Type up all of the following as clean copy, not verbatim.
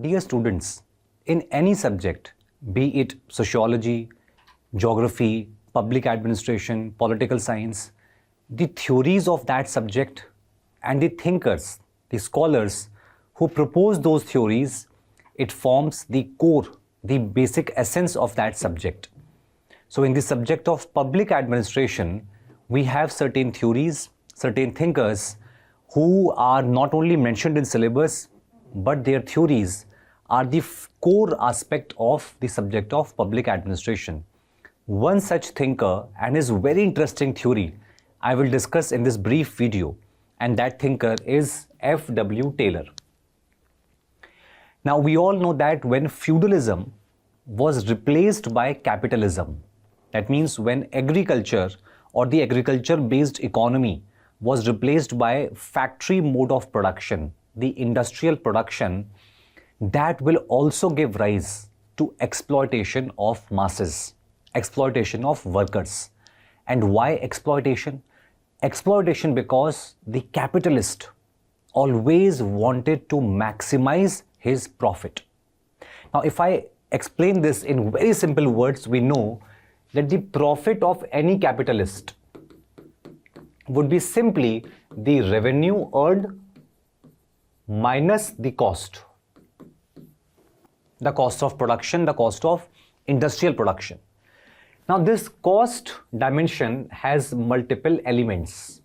Dear students, in any subject, be it sociology, geography, public administration, political science, the theories of that subject and the thinkers, the scholars who propose those theories, it forms the core, the basic essence of that subject. So in the subject of public administration, we have certain theories, certain thinkers who are not only mentioned in syllabus, but their theories are the core aspect of the subject of public administration. One such thinker and his very interesting theory I will discuss in this brief video, and that thinker is F.W. Taylor. Now we all know that when feudalism was replaced by capitalism, that means when agriculture or the agriculture-based economy was replaced by factory mode of production, the industrial production, that will also give rise to exploitation of masses, exploitation of workers. And why exploitation? Exploitation because the capitalist always wanted to maximize his profit. Now, if I explain this in very simple words, we know that the profit of any capitalist would be simply the revenue earned minus the cost of production, the cost of industrial production. Now this cost dimension has multiple elements.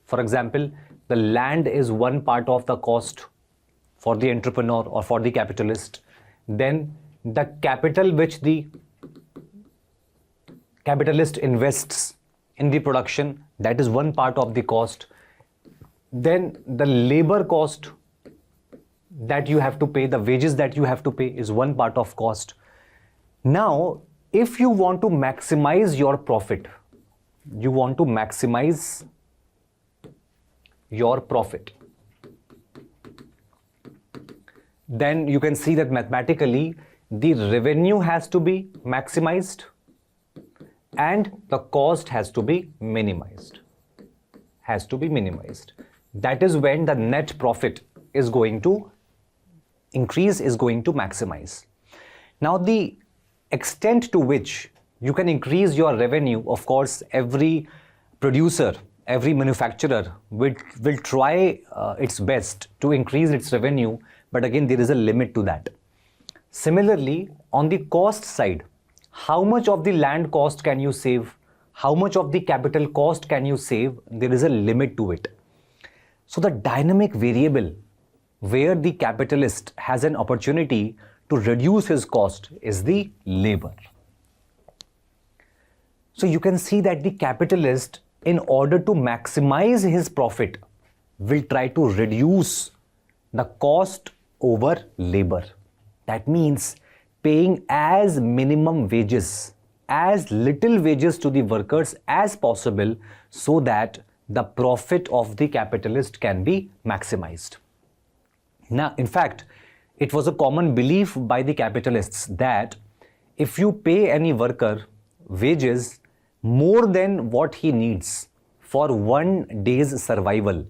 For example, the land is one part of the cost for the entrepreneur or for the capitalist. Then the capital which the capitalist invests in the production, that is one part of the cost. Then the labor cost that you have to pay, the wages that you have to pay is one part of cost. Now, if you want to maximize your profit, you want to maximize your profit, then you can see that mathematically the revenue has to be maximized and the cost has to be minimized. That is when the net profit is going to increase, is going to maximize. Now the extent to which you can increase your revenue, of course, every producer, every manufacturer will try its best to increase its revenue, but again there is a limit to that. Similarly, on the cost side, how much of the land cost can you save? How much of the capital cost can you save? There is a limit to it. So the dynamic variable where the capitalist has an opportunity to reduce his cost is the labor. So you can see that the capitalist, in order to maximize his profit, will try to reduce the cost over labor. That means paying as minimum wages, as little wages to the workers as possible, so that the profit of the capitalist can be maximized. Now, in fact, it was a common belief by the capitalists that if you pay any worker wages more than what he needs for 1 day's survival,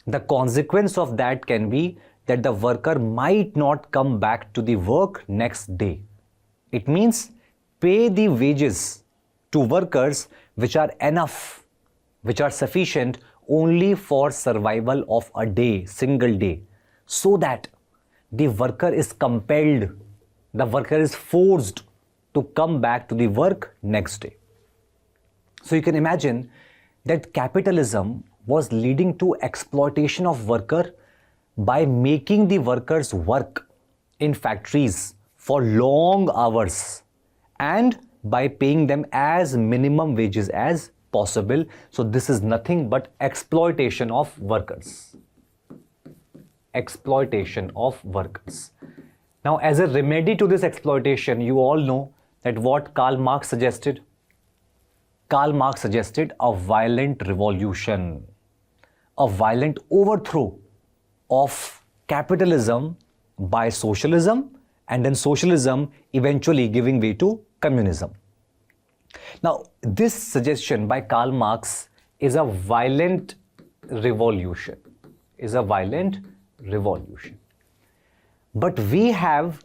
the consequence of that can be that the worker might not come back to the work next day. It means pay the wages to workers which are enough, which are sufficient only for survival of a day, single day, so that the worker is compelled, the worker is forced to come back to the work next day. So you can imagine that capitalism was leading to exploitation of worker by making the workers work in factories for long hours and by paying them as minimum wages as possible. So this is nothing but exploitation of workers. Now, as a remedy to this exploitation, you all know that what Karl Marx suggested. Karl Marx suggested a violent revolution, a violent overthrow of capitalism by socialism, and then socialism eventually giving way to communism. Now, this suggestion by Karl Marx is a violent revolution, But we have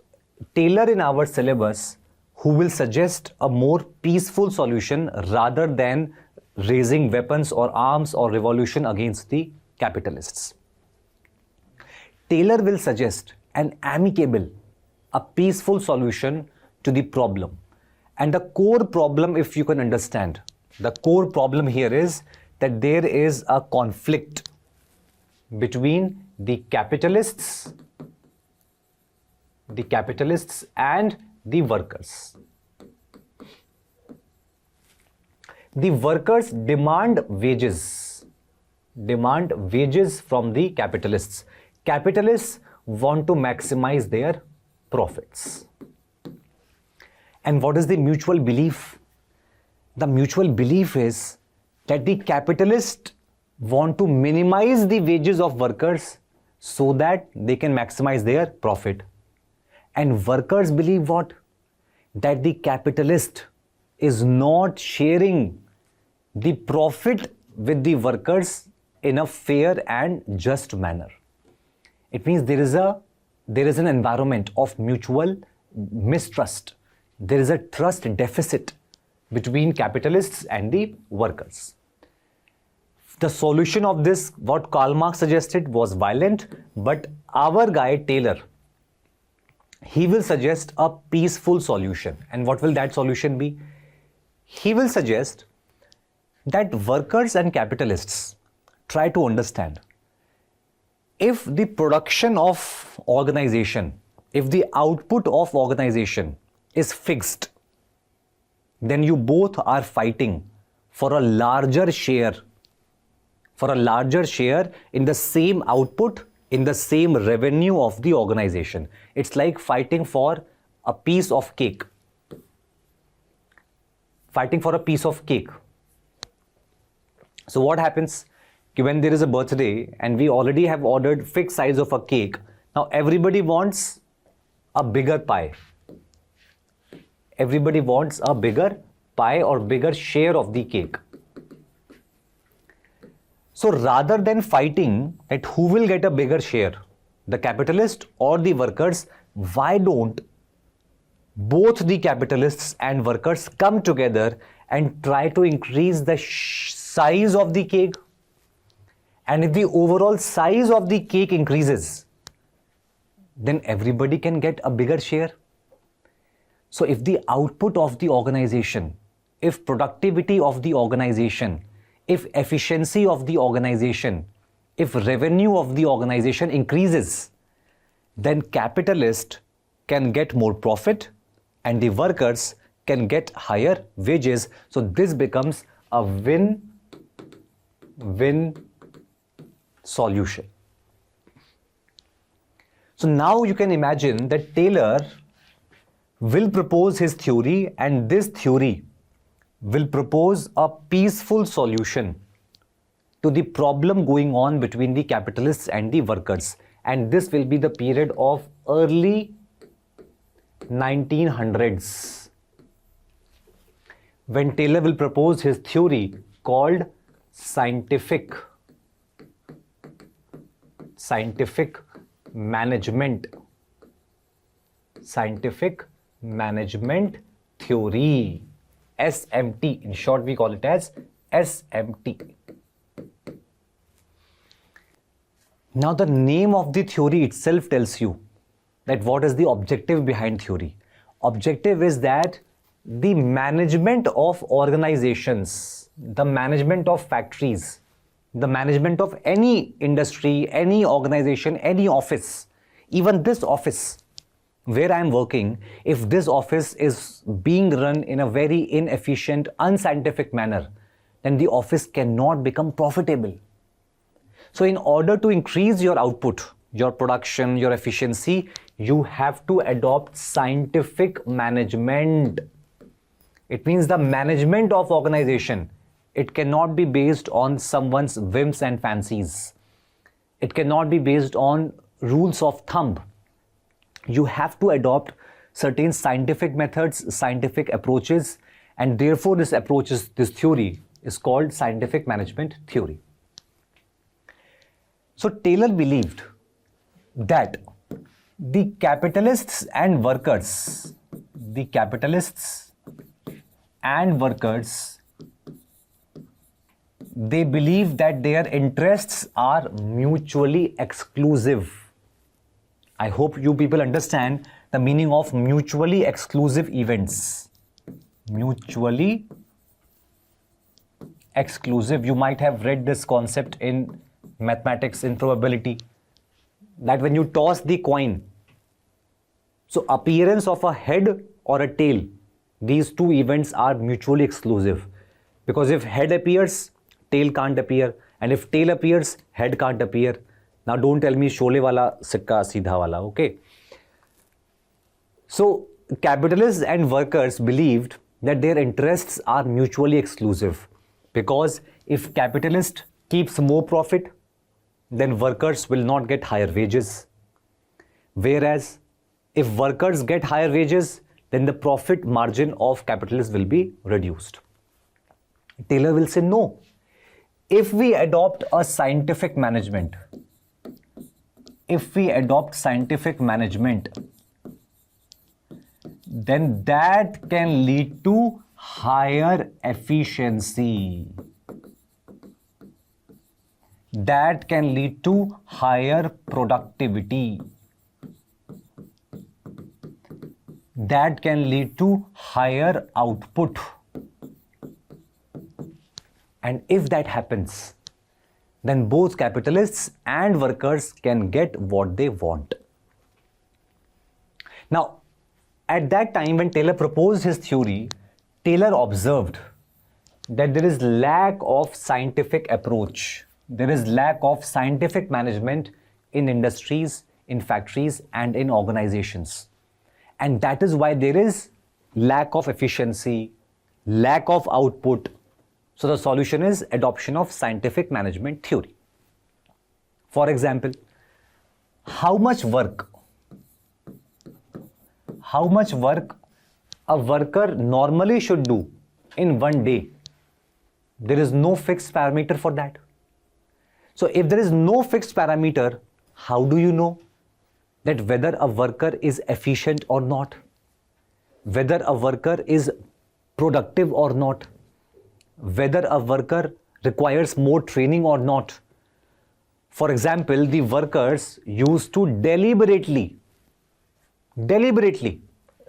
Taylor in our syllabus who will suggest a more peaceful solution rather than raising weapons or arms or revolution against the capitalists. Taylor will suggest an amicable, a peaceful solution to the problem. And the core problem, if you can understand, the core problem here is that there is a conflict between the capitalists and the workers. The workers demand wages from the capitalists. Capitalists want to maximize their profits. And what is the mutual belief? The mutual belief is that the capitalists want to minimize the wages of workers so that they can maximize their profit. And workers believe what? That the capitalist is not sharing the profit with the workers in a fair and just manner. It means there is an environment of mutual mistrust. There is a trust deficit between capitalists and the workers. The solution of this, what Karl Marx suggested, was violent, but our guy Taylor, he will suggest a peaceful solution. And what will that solution be? He will suggest that workers and capitalists try to understand, if the production of organization, if the output of organization is fixed, then you both are fighting for a larger share in the same output, in the same revenue of the organization. It's like fighting for a piece of cake. So what happens when there is a birthday and we already have ordered fixed size of a cake? Now everybody wants a bigger pie. Everybody wants a bigger pie or bigger share of the cake. So rather than fighting at who will get a bigger share, the capitalist or the workers, why don't both the capitalists and workers come together and try to increase the size of the cake? And if the overall size of the cake increases, then everybody can get a bigger share. So if the output of the organization, if productivity of the organization, if efficiency of the organization, if revenue of the organization increases, then capitalists can get more profit and the workers can get higher wages. So this becomes a win-win solution. So now you can imagine that Taylor will propose his theory, and this theory will propose a peaceful solution to the problem going on between the capitalists and the workers. And this will be the period of early 1900s, when Taylor will propose his theory called scientific management theory, SMT. In short, we call it as SMT. Now, the name of the theory itself tells you that what is the objective behind theory. Objective is that the management of organizations, the management of factories, the management of any industry, any organization, any office, even this office where I am working, if this office is being run in a very inefficient, unscientific manner, then the office cannot become profitable. So in order to increase your output, your production, your efficiency, you have to adopt scientific management. It means the management of organization, it cannot be based on someone's whims and fancies. It cannot be based on rules of thumb. You have to adopt certain scientific methods, scientific approaches, and therefore this theory is called scientific management theory. So Taylor believed that The capitalists and workers, the capitalists and workers, they believe that their interests are mutually exclusive. I hope you people understand the meaning of mutually exclusive events. Mutually exclusive. You might have read this concept in mathematics, in probability, that when you toss the coin, so appearance of a head or a tail, these two events are mutually exclusive. Because if head appears, tail can't appear, and if tail appears, head can't appear. Now don't tell me Sholay wala sikka seedha wala, okay? So capitalists and workers believed that their interests are mutually exclusive, because if capitalist keeps more profit, then workers will not get higher wages. Whereas if workers get higher wages, then the profit margin of capitalists will be reduced. Taylor will say no. If we adopt a scientific management, then that can lead to higher efficiency. That can lead to higher productivity. That can lead to higher output. And if that happens, then both capitalists and workers can get what they want. Now, at that time when Taylor proposed his theory, Taylor observed that there is lack of scientific approach. There is lack of scientific management in industries, in factories, and in organizations. And that is why there is lack of efficiency, lack of output. So the solution is adoption of scientific management theory. For example, how much work a worker normally should do in one day? There is no fixed parameter for that. So if there is no fixed parameter, how do you know that whether a worker is efficient or not? Whether a worker is productive or not? Whether a worker requires more training or not? For example, the workers used to deliberately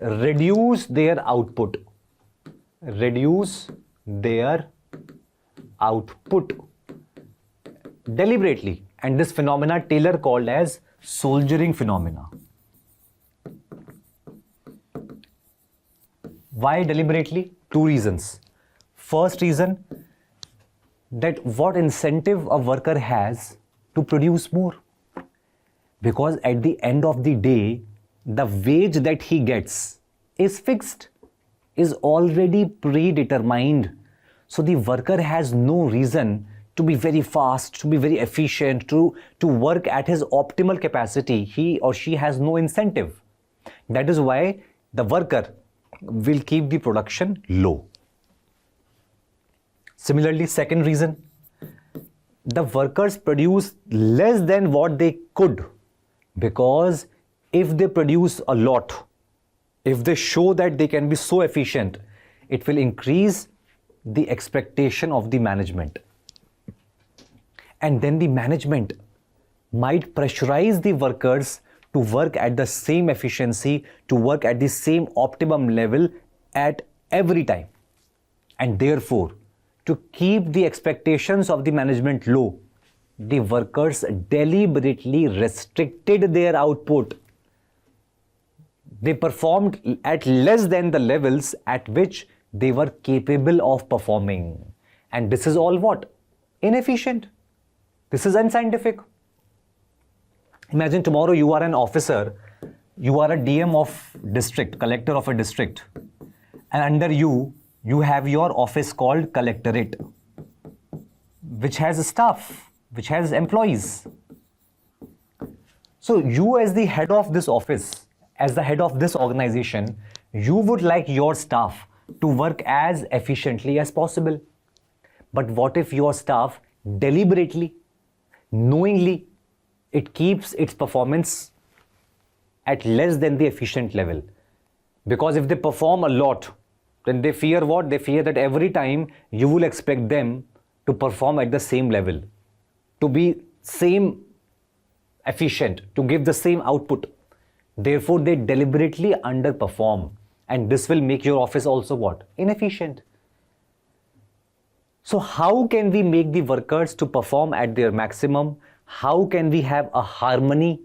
reduce their output. Deliberately. And this phenomena Taylor called as soldiering phenomena. Why deliberately? Two reasons. First reason, that what incentive a worker has to produce more. Because at the end of the day, the wage that he gets is fixed, is already predetermined. So the worker has no reason to be very fast, to be very efficient, to work at his optimal capacity. He or she has no incentive. That is why the worker will keep the production low. Similarly, second reason, the workers produce less than what they could, because if they produce a lot, if they show that they can be so efficient, it will increase the expectation of the management. And then the management might pressurize the workers to work at the same efficiency, to work at the same optimum level at every time. And therefore, to keep the expectations of the management low, the workers deliberately restricted their output. They performed at less than the levels at which they were capable of performing. And this is all what? Inefficient. This is unscientific. Imagine tomorrow you are an officer, you are a DM of district, collector of a district, and under you, you have your office called collectorate, which has a staff, which has employees. So you as the head of this office, as the head of this organization, you would like your staff to work as efficiently as possible. But what if your staff deliberately, knowingly, it keeps its performance at less than the efficient level. Because if they perform a lot, then they fear what? They fear that every time you will expect them to perform at the same level, to be same efficient, to give the same output. Therefore, they deliberately underperform, and this will make your office also what? Inefficient. So how can we make the workers to perform at their maximum? How can we have a harmony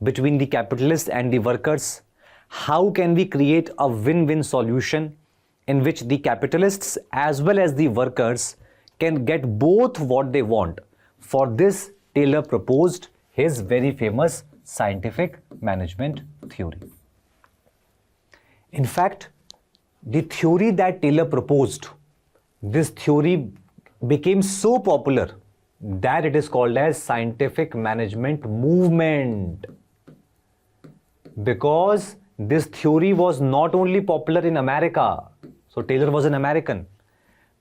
between the capitalists and the workers? How can we create a win-win solution in which the capitalists as well as the workers can get both what they want? For this, Taylor proposed his very famous scientific management theory. In fact, the theory that Taylor proposed, this theory became so popular that it is called as scientific management movement. Because this theory was not only popular in America, so Taylor was an American,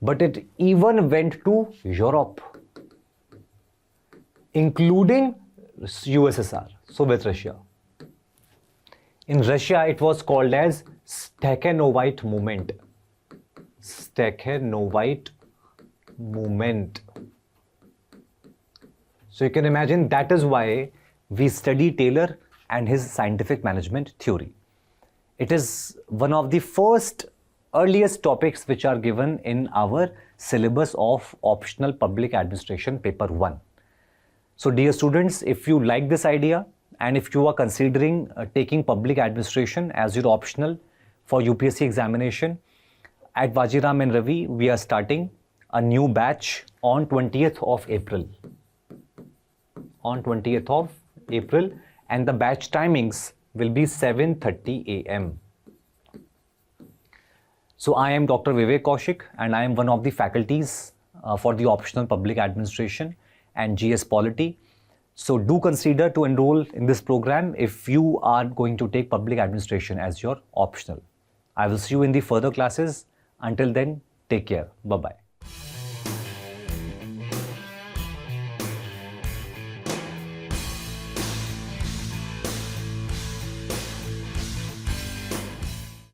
but it even went to Europe, including USSR, Soviet Russia. In Russia, it was called as Stakhanovite movement. Stakhanovite movement. So you can imagine that is why we study Taylor and his scientific management theory. It is one of the first earliest topics which are given in our syllabus of optional public administration paper 1. So dear students, if you like this idea and if you are considering taking public administration as your optional for UPSC examination, at Vajiram and Ravi, we are starting a new batch on 20th of April. On 20th of April, and the batch timings will be 7:30 a.m. So I am Dr. Vivek Kaushik, and I am one of the faculties for the optional public administration and GS Polity. So do consider to enroll in this program if you are going to take public administration as your optional. I will see you in the further classes. Until then, take care. Bye-bye.